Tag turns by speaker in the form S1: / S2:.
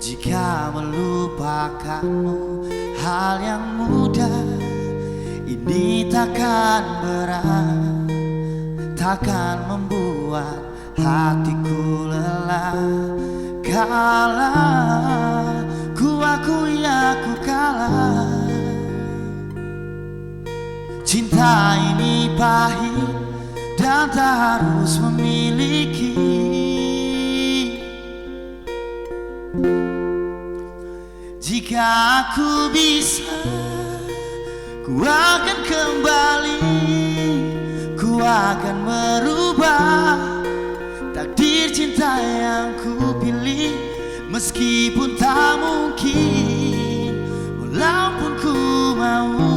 S1: Jika melupakanmu hal yang mudah, ini takkan berat, takkan membuat hatiku lelah. Kalah, ku akui aku kalah. Cinta ini pahit dan tak harus memiliki. Jika aku bisa, ku akan kembali, ku akan merubah takdir cinta yang ku pilih. Meskipun tak mungkin, walaupun ku mau.